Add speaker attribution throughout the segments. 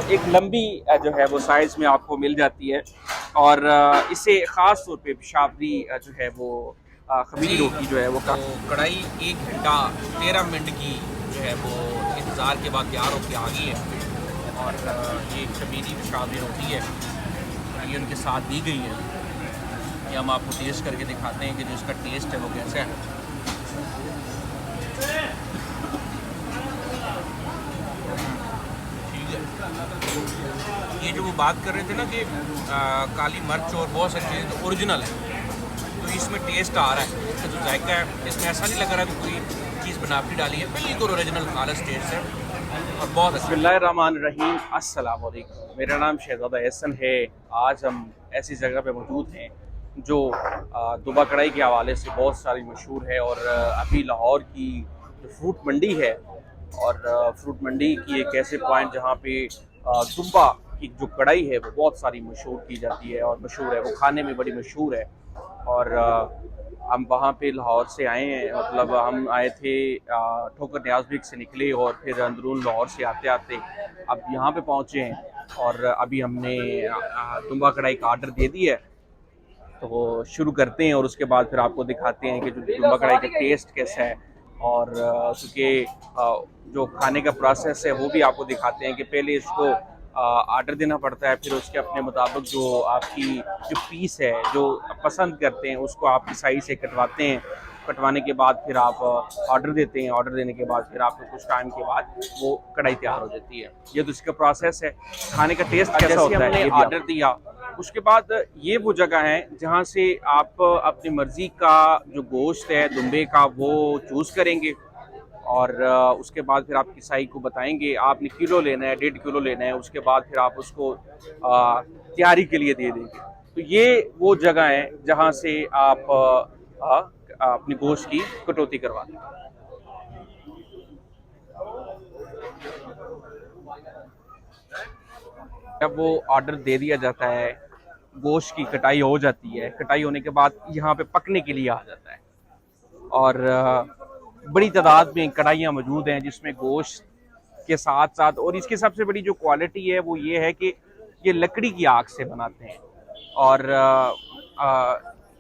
Speaker 1: एक लंबी जो है वो साइज़ में आपको मिल जाती है और इसे ख़ास तौर पे पेशावरी जो है वो खमीरी
Speaker 2: जी,
Speaker 1: रोटी जो है वो
Speaker 2: तो कढ़ाई 1 घंटा 13 मिनट की जो है वो इंतज़ार के बाद तैयार होकर आ गई है। और ये कमीरी पेशावरी रोटी है, ये उनके साथ दी गई है। ये हम आपको टेस्ट करके दिखाते हैं कि जो इसका टेस्ट है वो कैसा है। ठीक है, ये जो वो बात कर रहे थे ना कि काली मिर्च और बहुत सारी चीज़ें तो ओरिजिनल है, तो इसमें टेस्ट आ रहा है, इसका जो जायका है इसमें ऐसा नहीं लग रहा कि कोई चीज़ बनावटी डाली है, बिल्कुल ओरिजिनल खालस टेस्ट है और बहुत अच्छा।
Speaker 1: बिस्मिल्लाहिर्रहमानिर्रहीम, अस्सलाम वालेकुम। मेरा नाम शहज़ादा एहसन है। आज हम ऐसी जगह पे मौजूद हैं जो दुबा कढ़ाई के हवाले से बहुत सारी मशहूर है और अभी लाहौर की जो फ्रूट मंडी है और फ्रूट मंडी की एक ऐसे पॉइंट जहाँ पे दुबा की जो कढ़ाई है वो बहुत सारी मशहूर की जाती है और मशहूर है, वो खाने में बड़ी मशहूर है। और हम वहाँ पे लाहौर से आए हैं, मतलब हम आए थे ठोकर न्याज़बिग से निकले और फिर अंदरून लाहौर से आते आते अब यहाँ पे पहुँचे हैं और अभी हमने दुबा कढ़ाई का आर्डर दे दिया है। तो वो शुरू करते हैं और उसके बाद फिर आपको दिखाते हैं कि जो दुबा कढ़ाई का टेस्ट कैसा है और उसके जो खाने का प्रोसेस है वो भी आपको दिखाते हैं कि पहले इसको आर्डर देना पड़ता है, फिर उसके अपने मुताबिक जो आपकी जो पीस है जो पसंद करते हैं उसको आप साइज से कटवाते हैं। कटवाने के बाद फिर आप ऑर्डर देते हैं, ऑर्डर देने के बाद फिर आपको कुछ टाइम के बाद वो कढ़ाई तैयार हो जाती है। ये तो इसका प्रोसेस है। खाने का टेस्ट कैसा होता है, हमने ऑर्डर दिया उसके बाद ये वो जगह है जहाँ से आप अपनी मर्जी का जो गोश्त है दुम्बे का वो चूज़ करेंगे और उसके बाद फिर आप किसाई को बताएंगे आपने किलो लेना है 1.5 किलो लेना है, उसके बाद फिर आप उसको तैयारी के लिए दे देंगे। तो ये वो जगह है जहाँ से आप अपनी गोश्त की कटौती करवाते हैं। जब वो ऑर्डर दे दिया जाता है, गोश्त की कटाई हो जाती है, कटाई होने के बाद यहाँ पे पकने के लिए आ जाता है और बड़ी तादाद में कढ़ाइयाँ मौजूद हैं जिसमें गोश्त के साथ साथ, और इसकी सबसे बड़ी जो क्वालिटी है वो ये है कि ये लकड़ी की आग से बनाते हैं और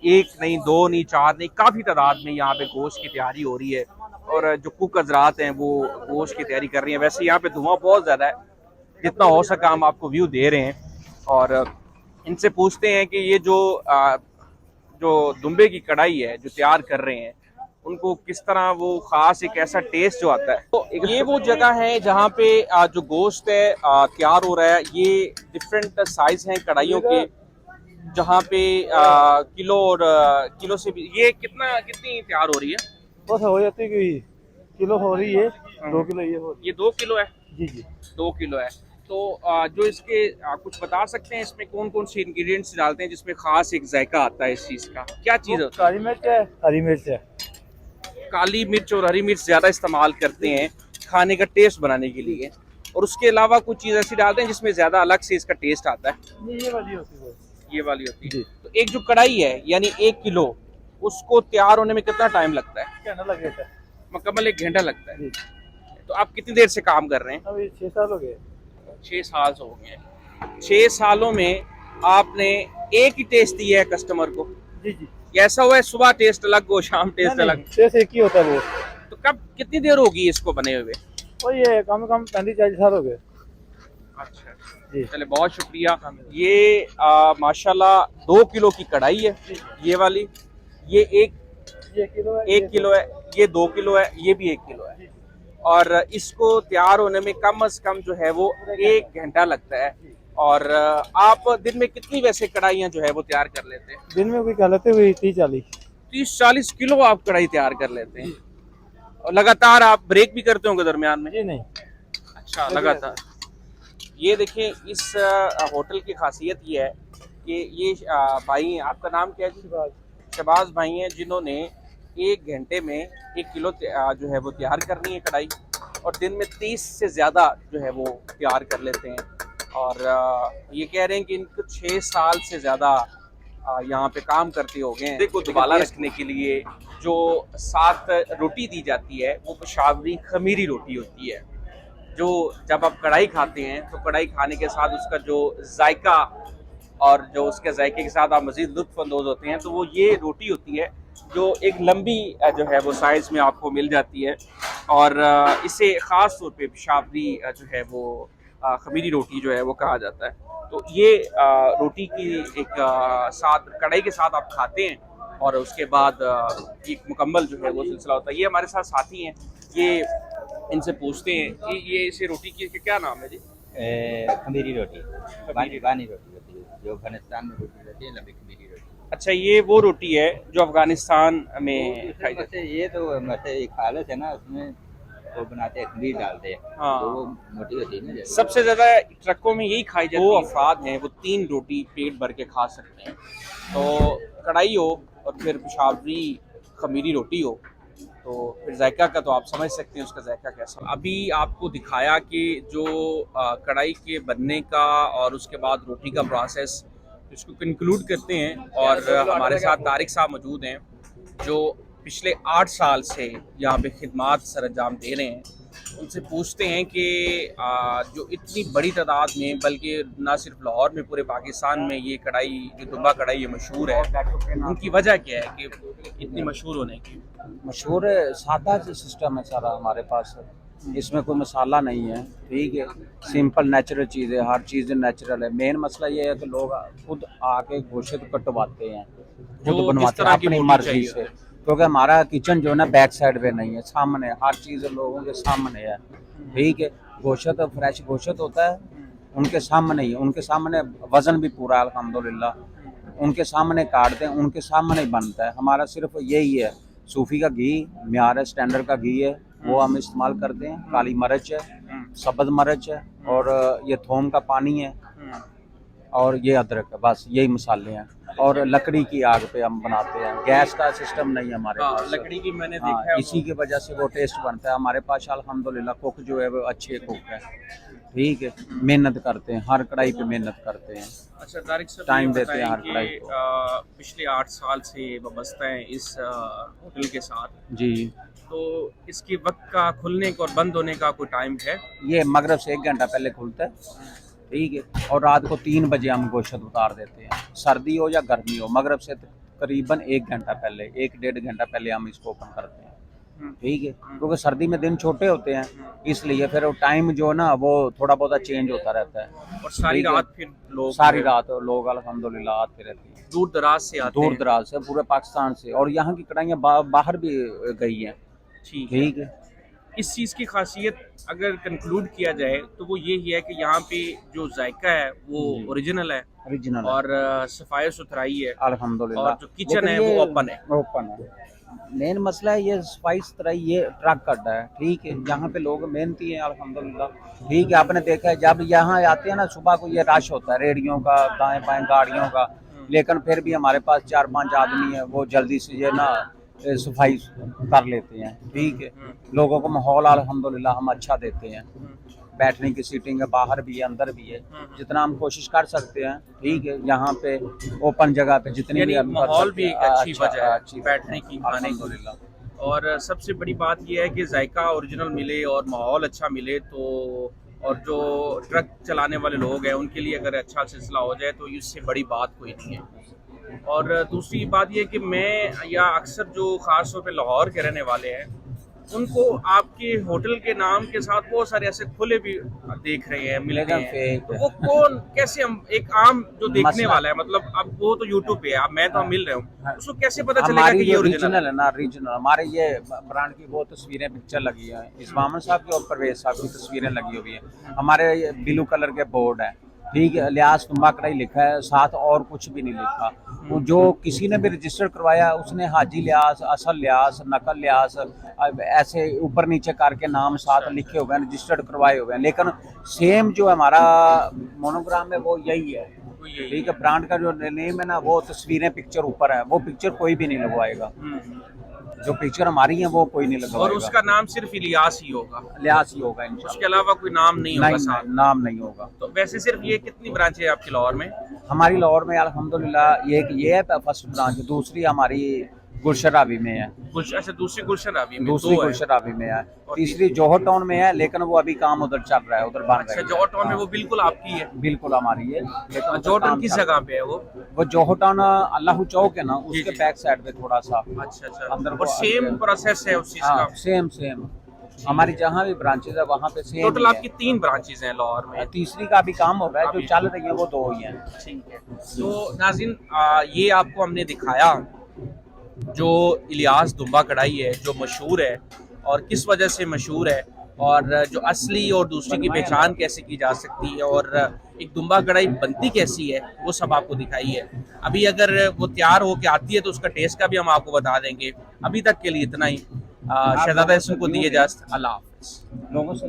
Speaker 1: एक नहीं, दो नहीं, चार नहीं, काफ़ी तादाद में यहाँ पे गोश्त की तैयारी हो रही है और जो कुक हजरात हैं वो गोश्त की तैयारी कर रही हैं। वैसे यहाँ पे धुआं बहुत ज़्यादा है, जितना हो सका हम आपको व्यू दे रहे हैं और इनसे पूछते हैं कि ये जो दुम्बे की कढ़ाई है जो तैयार कर रहे हैं उनको किस तरह वो खास एक ऐसा टेस्ट जो आता है। तो ये वो जगह है जहाँ पे जो गोश्त है तैयार हो रहा है। ये डिफरेंट साइज हैं कढ़ाइयों के, जहाँ पे किलो और किलो से भी ये कितनी तैयार हो रही है?
Speaker 3: बस हो जाती है कि किलो हो रही है, 2 किलो ये हो रही
Speaker 1: ये 2 किलो है।
Speaker 3: जी जी।
Speaker 1: 2 किलो है। तो जो इसके कुछ बता सकते हैं इसमें कौन कौन से इंग्रेडिएंट्स डालते हैं जिसमें खास एक जायका आता है इस चीज का, क्या चीज होती
Speaker 3: काली मिर्च है, हरी मिर्च है।
Speaker 1: है? काली मिर्च और हरी मिर्च ज्यादा इस्तेमाल करते हैं खाने का टेस्ट बनाने के लिए, और उसके अलावा कुछ चीज ऐसी डालते हैं जिसमें ज्यादा अलग से इसका टेस्ट आता है।
Speaker 3: ये वाली होती है।
Speaker 1: ये वाली होती है।
Speaker 3: जी।
Speaker 1: तो एक जो कढ़ाई है यानी 1 किलो, उसको तैयार होने में कितना टाइम लगता है?
Speaker 3: क्या ना लगे था
Speaker 1: मुकम्मल 1 घंटा लगता है।
Speaker 3: जी।
Speaker 1: तो आप कितनी देर से काम कर रहे हैं?
Speaker 3: अभी 6 साल हो गए।
Speaker 1: 6 साल हो गए। 6 सालों में आपने एक ही टेस्ट दिया है कस्टमर को?
Speaker 3: जी जी।
Speaker 1: ऐसा हुआ है सुबह टेस्ट अलग हो शाम टेस्ट अलग?
Speaker 3: जैसे एक ही होता है वो।
Speaker 1: तो कब कितनी देर होगी इसको बने हुए?
Speaker 3: और ये कम से कम 35-40 साल हो गए।
Speaker 1: अच्छा
Speaker 3: जी।
Speaker 1: चले, बहुत शुक्रिया। ये माशाल्लाह 2 किलो की कढ़ाई है ये वाली। ये
Speaker 3: ये किलो है,
Speaker 1: 1 किलो है, ये 2 किलो है, ये भी 1 किलो है और इसको तैयार होने में कम से कम जो है वो 1 घंटा लगता है। और आप दिन में कितनी वैसे कढ़ाइयाँ जो है वो तैयार कर लेते हैं?
Speaker 3: दिन में कोई कहते हुए 30-40।
Speaker 1: 30-40 किलो आप कढ़ाई तैयार कर लेते हैं और लगातार आप ब्रेक भी करते होंगे दरमियान में?
Speaker 3: जी नहीं।
Speaker 1: अच्छा, लगातार। ये देखिए इस होटल की खासियत ये है कि ये भाई, आपका नाम क्या है जी? शहबाज भाई हैं जिन्होंने 1 घंटे में 1 किलो जो है वो तैयार करनी है कढ़ाई और दिन में 30 से ज़्यादा जो है वो तैयार कर लेते हैं। और ये कह रहे हैं कि इनको 6 साल से ज़्यादा यहाँ पे काम करते हो गए। देखो, दुबाला रखने के लिए जो साथ रोटी दी जाती है वो पेशावरी खमीरी रोटी होती है जो जब आप कढ़ाई खाते हैं तो कढ़ाई खाने के साथ उसका जो जायका और जो उसके जायके के साथ आप मज़ीद लुत्फ़अंदोज़ होते हैं, तो वो ये रोटी होती है जो एक लंबी जो है वो साइज़ में आपको मिल जाती है। और इसे ख़ास तौर पे पेशावरी जो है वो ख़मीरी रोटी जो है वो कहा जाता है। तो ये रोटी की एक साथ कढ़ाई के साथ आप खाते हैं और उसके बाद एक मुकम्मल जो है वो सिलसिला होता है। ये हमारे साथ साथी हैं, ये इनसे पूछते हैं कि ये इसे रोटी की क्या नाम है जी?
Speaker 4: खमीरी रोटी, बानी रोटी होती है जो अफगानिस्तान में रोटी रहती है, लंबी खमीरी रोटी।
Speaker 1: अच्छा, ये वो रोटी है जो अफगानिस्तान में खाई जाती है।
Speaker 4: ये तो एक हालत है ना, उसमें वो बनाते हैं, खमीर डालते हैं।
Speaker 1: हाँ।
Speaker 4: तो वो मोटी होती है ना जैसे।
Speaker 1: सबसे ज्यादा ट्रकों में यही खाई जाती है। 2 अफराद हैं वो 3 रोटी पेट भर के खा सकते हैं। तो कढ़ाई हो और फिर पेशावरी खमीरी रोटी हो तो फिर जायका का तो आप समझ सकते हैं उसका जायका कैसा। अभी आपको दिखाया कि जो कढ़ाई के बनने का और उसके बाद रोटी का प्रोसेस, इसको कंक्लूड करते हैं। और हमारे साथ तारिक साहब मौजूद हैं जो पिछले 8 साल से यहाँ पे खिदमात सरअंजाम दे रहे हैं। उनसे पूछते हैं कि जो इतनी बड़ी तादाद में, बल्कि ना सिर्फ लाहौर में पूरे पाकिस्तान में ये कढ़ाई जो दुबा कढ़ाई ये मशहूर है, उनकी वजह क्या है कि इतनी मशहूर होने की?
Speaker 5: मशहूर है, सादा सिस्टम है सारा हमारे पास, इसमें कोई मसाला नहीं है, ठीक है, सिंपल नेचुरल चीज़ है, हर चीज़ नेचुरल है। मेन मसला ये है कि लोग खुद आके गोश्त कटवाते हैं, खुद बनवाते हैं अपनी मर्जी से, क्योंकि हमारा किचन जो है ना बैक साइड पे नहीं है, सामने हर चीज़ लोगों के सामने है, ठीक है। गोश्त फ्रेश गोश्त होता है, उनके सामने ही, उनके सामने वज़न भी पूरा अल्हम्दुलिल्लाह, उनके सामने काटते हैं, उनके सामने ही बनता है। हमारा सिर्फ यही है, सूफी का घी म्यार है, स्टैंडर्ड का घी है, वो हम इस्तेमाल करते हैं। काली मिर्च है, सब्ज़ मिर्च है, और ये थोम का पानी है, और ये अदरक है, बस यही मसाले हैं। और लकड़ी की आग पे हम बनाते हैं, गैस का सिस्टम नहीं है हमारे पास।
Speaker 1: लकड़ी की मैंने
Speaker 5: हाँ,
Speaker 1: देखा है,
Speaker 5: इसी की वजह से वो टेस्ट बनता है हमारे पास। अल्हम्दुलिल्लाह कुक जो है वो अच्छे कुक है, ठीक है, मेहनत करते हैं, हर कढ़ाई पे मेहनत करते हैं।
Speaker 1: अच्छा तारिक साहब,
Speaker 5: टाइम
Speaker 1: ये
Speaker 5: देते हैं हर
Speaker 1: बताएं
Speaker 5: कढ़ाई
Speaker 1: कि
Speaker 5: को।
Speaker 1: पिछले 8 साल से वाबस्ता है इस होटल के साथ,
Speaker 5: जी,
Speaker 1: तो इसके वक्त का खुलने का और बंद होने का कोई टाइम है?
Speaker 5: ये मगरब से 1 घंटा पहले खुलता है, ठीक है, और रात को 3 बजे हम गोश्त उतार देते हैं, सर्दी हो या गर्मी हो। मगरब से करीबन 1 घंटा पहले, 1-1.5 घंटा पहले हम इसको ओपन करते हैं, ठीक है, क्योंकि सर्दी में दिन छोटे होते हैं, इसलिए फिर वो टाइम जो है ना वो थोड़ा बहुत चेंज होता रहता है।
Speaker 1: और सारी रात फिर लोग
Speaker 5: सारी रात लोग अल्हम्दुलिल्लाह आते रहते हैं,
Speaker 1: दूर दराज से आते
Speaker 5: दूर
Speaker 1: हैं।
Speaker 5: दराज से, पूरे पाकिस्तान से, और यहाँ की कढ़ाइयाँ बाहर भी गई हैं, ठीक है।
Speaker 1: इस चीज़ की खासियत अगर कंक्लूड किया जाए तो वो ये ही है कि यहाँ पे जो जायका है वो ओरिजिनल है,
Speaker 5: ओरिजिनल
Speaker 1: और सफाई सुथराई है,
Speaker 5: अल्हम्दुलिल्लाह।
Speaker 1: और जो किचन है वो ओपन है।
Speaker 5: ओपन है। मेन मसला है ये सफाई सुथराई, ये ट्रक कट है, ठीक है। यहाँ पे लोग मेहनती हैं अल्हम्दुलिल्लाह, ठीक है। आपने देखा है जब यहाँ आते हैं ना सुबह को, ये रश होता है रेडियों का, दाएं बाएं गाड़ियों का, लेकिन फिर भी हमारे पास 4-5 आदमी है, वो जल्दी से ये ना सफाई कर लेते हैं, ठीक है। लोगों को माहौल अल्हम्दुलिल्लाह हम अच्छा देते हैं, बैठने की सीटिंग है, बाहर भी है, अंदर भी है, जितना हम कोशिश कर सकते हैं, ठीक है। यहाँ पे ओपन जगह पे जितनी भी हम
Speaker 1: माहौल भी एक अच्छी वजह है
Speaker 5: अच्छी
Speaker 1: बैठने की, खाने की। और सबसे बड़ी बात यह है कि जायका ओरिजिनल मिले और माहौल अच्छा मिले, तो और जो ट्रक चलाने वाले लोग हैं उनके लिए अगर अच्छा सिलसिला हो जाए तो इससे बड़ी बात कोई नहीं है। और दूसरी बात यह कि मैं या अक्सर जो ख़ास तौर पे लाहौर के रहने वाले हैं उनको आपके होटल के नाम के साथ बहुत सारे ऐसे खुले भी देख रहे हैं, मिलते हैं, तो वो कौन कैसे, हम एक आम जो देखने वाला है, मतलब अब वो तो यूट्यूब पे है, अब मैं तो हम मिल रहे हूँ, उसको कैसे पता चलेगा कि ये ओरिजिनल
Speaker 5: है ना? ओरिजिनल हमारे ये ब्रांड की बहुत तस्वीरें पिक्चर लगी है, इस्माम साहब की और परवेज साहब की तस्वीरें लगी हुई है, हमारे ब्लू कलर के बोर्ड है, ठीक है। लियास तुम्बा कढ़ाई लिखा है, साथ और कुछ भी नहीं लिखा। जो किसी ने भी रजिस्टर करवाया उसने हाजी लियास, असल लियास, नकल लियास ऐसे ऊपर नीचे करके नाम साथ लिखे हुए हैं, रजिस्टर्ड करवाए हुए हैं, लेकिन सेम जो हमारा मोनोग्राम है वो यही है, ठीक है। ब्रांड का जो नेम है ना वो तस्वीरें पिक्चर ऊपर है, वो पिक्चर कोई भी नहीं लगवाएगा, जो पिक्चर हमारी है वो कोई नहीं लगवाएगा।
Speaker 1: और उसका नाम सिर्फ इलियास ही होगा,
Speaker 5: लियास ही होगा इंशाल्लाह,
Speaker 1: उसके अलावा कोई नाम नहीं होगा साथ।
Speaker 5: नाम नहीं होगा।
Speaker 1: तो वैसे सिर्फ ये कितनी ब्रांच है आपकी लाहौर में?
Speaker 5: हमारी लाहौर में अल्हम्दुलिल्लाह एक ये है फर्स्ट ब्रांच, दूसरी हमारी गुलशराबी में है,
Speaker 1: अच्छा, दूसरी गुलशन अभी में
Speaker 5: दूसरी
Speaker 1: दो है।
Speaker 5: गुलशराबी में है, तीसरी जोहर टाउन में है, लेकिन वो अभी काम उधर चल रहा है, उधर बन
Speaker 1: अच्छा,
Speaker 5: रही है।
Speaker 1: जॉर्ज टाउन में वो बिल्कुल आपकी है।
Speaker 5: बिल्कुल हमारी है, लेकिन उधर
Speaker 1: जॉर्ज टाउन
Speaker 5: काम
Speaker 1: किस
Speaker 5: चल
Speaker 1: जगह पे है वो?
Speaker 5: रहा है। वो जोहर टाउन अल्लाह चौक है ना,
Speaker 1: जी,
Speaker 5: उसके
Speaker 1: जी।
Speaker 5: बैक साइड पे थोड़ा सा
Speaker 1: अच्छा अच्छा,
Speaker 5: अंदर
Speaker 1: और
Speaker 5: को
Speaker 1: सेम
Speaker 5: अंदर-
Speaker 1: प्रोसेस है उस चीज
Speaker 5: हाँ,
Speaker 1: का।
Speaker 5: सेम हमारी जहाँ भी ब्रांचेज है वहाँ पे सेम
Speaker 1: टोटल आपकी 3 ब्रांचेस हैं लाहौर में।
Speaker 5: तीसरी का भी काम हो रहा है, जो
Speaker 1: अभी।
Speaker 5: चल रही है वो 2 ही है।
Speaker 1: ठीक है, तो नाज़रीन ये आपको हमने दिखाया जो इलियास दुम्बा कढ़ाई है, जो मशहूर है और किस वजह से मशहूर है, और जो असली और दूसरी की पहचान कैसे की जा सकती है, और एक दुम्बा कढ़ाई बनती कैसी है, वो सब आपको दिखाई है। अभी अगर वो तैयार होकर आती है तो उसका टेस्ट का भी हम आपको बता देंगे। अभी तक के लिए इतना ही। शहजादा एहसन को दिए इजाज़त। अल्लाह हाफ़िज़।
Speaker 5: लोगों से